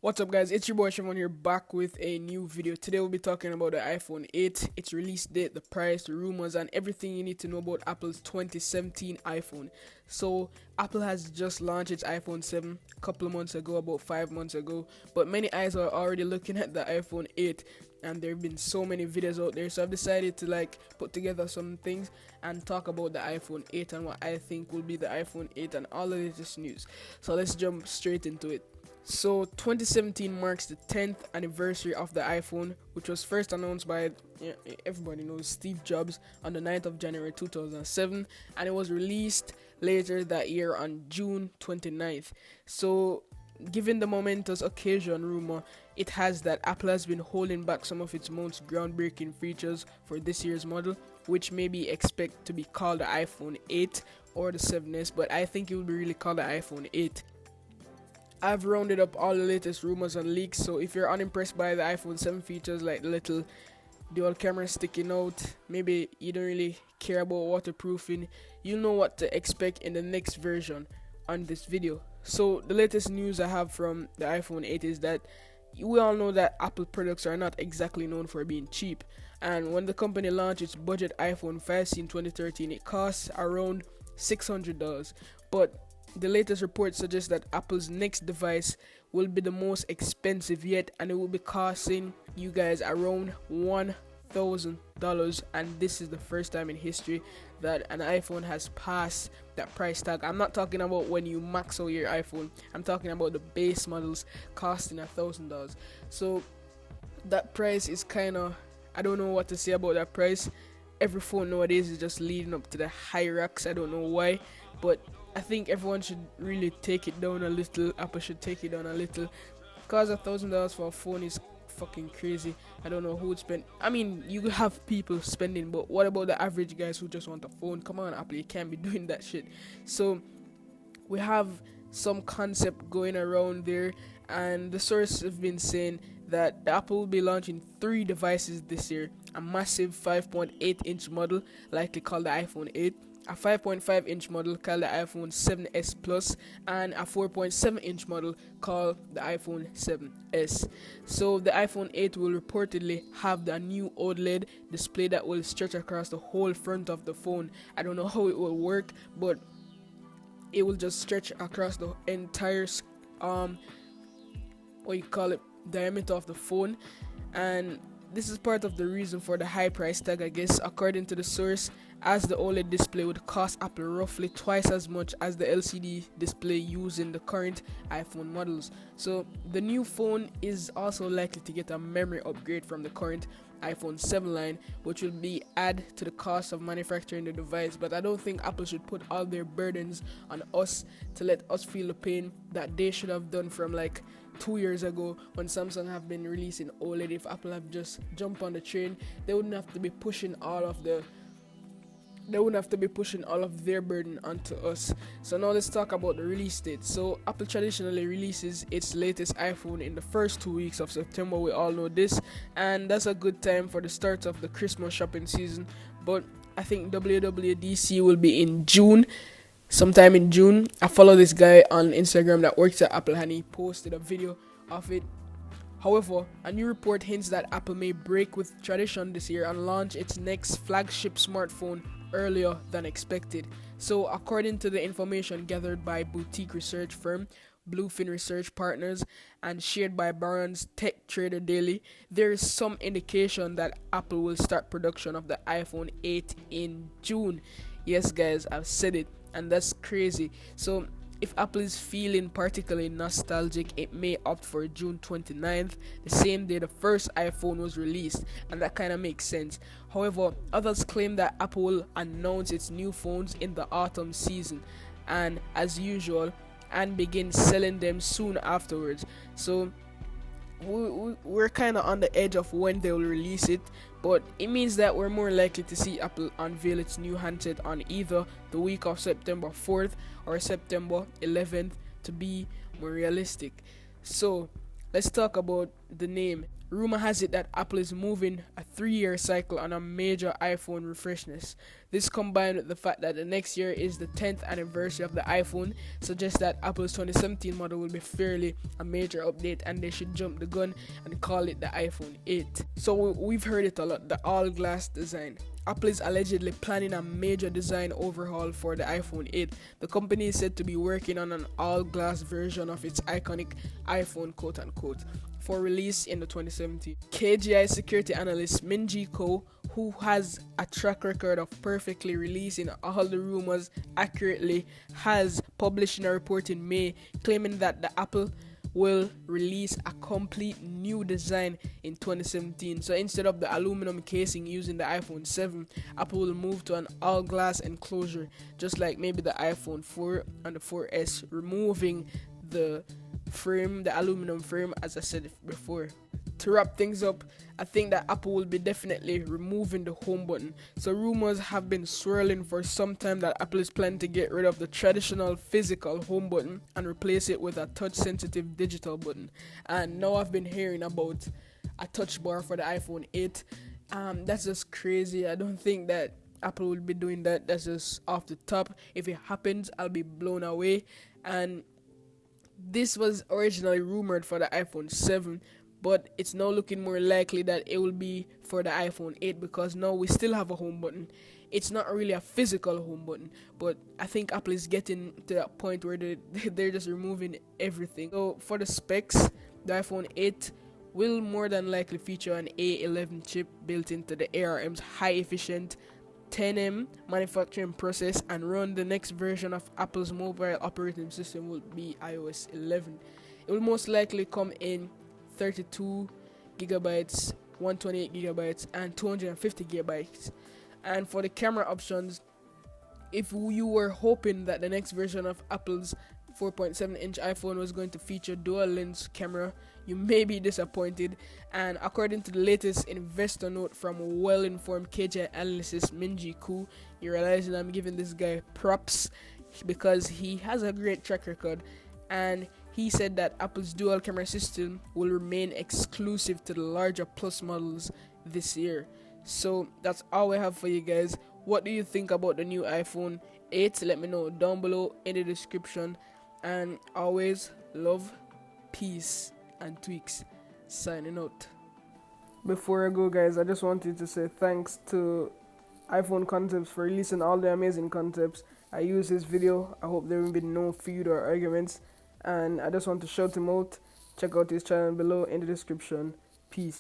What's up, guys? It's your boy Shimon here, back with a new video. Today we'll be talking about the iPhone 8, its release date, the price, the rumors, and everything you need to know about Apple's 2017 iPhone. So Apple has just launched its iPhone 7 a couple of months ago, about 5 months ago, but many eyes are already looking at the iPhone 8, and there have been so many videos out there. So I've decided to put together some things and talk about the iPhone 8 and what I think will be the iPhone 8 and all the latest news. So let's jump straight into it. So 2017 marks the 10th anniversary of the iPhone, which was first announced by everybody knows Steve Jobs on the 9th of January 2007, and it was released later that year on June 29th. So given the momentous occasion rumor it has that Apple has been holding back some of its most groundbreaking features for this year's model, which may be expected to be called the iPhone 8 or the 7s, but I think it will be really called the iPhone 8. I've rounded up all the latest rumors and leaks, so if you're unimpressed by the iPhone 7 features like the little dual camera sticking out, maybe you don't really care about waterproofing, you'll know what to expect in the next version on this video. So the latest news I have from the iPhone 8 is that we all know that Apple products are not exactly known for being cheap, and when the company launched its budget iPhone 5C in 2013, it costs around $600, but the latest report suggests that Apple's next device will be the most expensive yet, and it will be costing you guys around $1,000, and this is the first time in history that an iPhone has passed that price tag. I'm not talking about when you max out your iPhone, I'm talking about the base models costing $1,000. So that price is I don't know what to say about that price. Every phone nowadays is just leading up to the high racks. I don't know why, but I think everyone should really take it down a little. Apple should take it down a little, because $1,000 for a phone is fucking crazy. I don't know who would spend. I mean, you have people spending, but what about the average guys who just want a phone? Come on, Apple, you can't be doing that shit. So we have some concept going around there, and the sources have been saying that Apple will be launching 3 devices this year: a massive 5.8-inch model, likely called the iPhone 8, a 5.5-inch model called the iPhone 7s Plus, and a 4.7-inch model called the iPhone 7s. So the iPhone 8 will reportedly have the new OLED display that will stretch across the whole front of the phone. I don't know how it will work, but it will just stretch across the entire diameter of the phone, and this is part of the reason for the high price tag, I guess, according to the source, as the OLED display would cost Apple roughly twice as much as the LCD display used in the current iPhone models. So the new phone is also likely to get a memory upgrade from the current iPhone 7 line, which will be add to the cost of manufacturing the device. But I don't think Apple should put all their burdens on us to let us feel the pain that they should have done from 2 years ago when Samsung have been releasing OLED. If Apple have just jumped on the train, they wouldn't have to be pushing all of their burden onto us. So now let's talk about the release date. So Apple traditionally releases its latest iPhone in the first 2 weeks of September. We all know this, and that's a good time for the start of the Christmas shopping season. But I think WWDC will be in June, sometime in June. I follow this guy on Instagram that works at Apple, and he posted a video of it. However, a new report hints that Apple may break with tradition this year and launch its next flagship smartphone earlier than expected. So according to the information gathered by boutique research firm Bluefin Research Partners and shared by Barron's Tech Trader Daily, there is some indication that Apple will start production of the iPhone 8 in June. Yes guys, I've said it, and that's crazy. So if Apple is feeling particularly nostalgic, it may opt for June 29th, the same day the first iPhone was released, and that kind of makes sense. However, others claim that Apple will announce its new phones in the autumn season, and as usual, and begin selling them soon afterwards. So we're kind of on the edge of when they will release it, but it means that we're more likely to see Apple unveil its new handset on either the week of September 4th or September 11th to be more realistic. So let's talk about the name. Rumor has it that Apple is moving a 3-year cycle on a major iPhone refreshness. This combined with the fact that the next year is the 10th anniversary of the iPhone suggests that Apple's 2017 model will be fairly a major update, and they should jump the gun and call it the iPhone 8. So we've heard it a lot, the all-glass design. Apple is allegedly planning a major design overhaul for the iPhone 8. The company is said to be working on an all-glass version of its iconic iPhone, quote-unquote, for release in the 2017. KGI security analyst Min-Ji Ko, who has a track record of perfectly releasing all the rumors accurately, has published a report in May claiming that the Apple will release a complete new design in 2017. So instead of the aluminum casing used in the iPhone 7, Apple will move to an all-glass enclosure, just like maybe the iPhone 4 and the 4S, removing the frame, the aluminum frame, as I said before. To wrap things up, I think that Apple will be definitely removing the home button. So rumors have been swirling for some time that Apple is planning to get rid of the traditional physical home button and replace it with a touch-sensitive digital button. And now I've been hearing about a touch bar for the iPhone 8. That's just crazy. I don't think that Apple will be doing that. That's just off the top. If it happens, I'll be blown away. And this was originally rumored for the iPhone 7, but it's now looking more likely that it will be for the iPhone 8, because now we still have a home button. It's not really a physical home button, but I think Apple is getting to that point where they're just removing everything. So for the specs, the iPhone 8 will more than likely feature an A11 chip built into the ARM's high-efficient 10M manufacturing process, and run the next version of Apple's mobile operating system will be iOS 11. It will most likely come in 32 gigabytes, 128 gigabytes, and 250 gigabytes. And for the camera options, if you were hoping that the next version of Apple's 4.7-inch iPhone was going to feature dual lens camera, you may be disappointed. And according to the latest investor note from well-informed KGI analyst Min-Ji Ko, you realize that I'm giving this guy props because he has a great track record, and he said that Apple's dual camera system will remain exclusive to the larger Plus models this year. So that's all we have for you guys. What do you think about the new iPhone 8? Let me know down below in the description. And always love, peace, and tweaks. Signing out. Before I go, guys, I just wanted to say thanks to iPhone Concepts for releasing all the amazing concepts. I use this video. I hope there will be no feud or arguments. And I just want to shout him out. Check out his channel below in the description. Peace.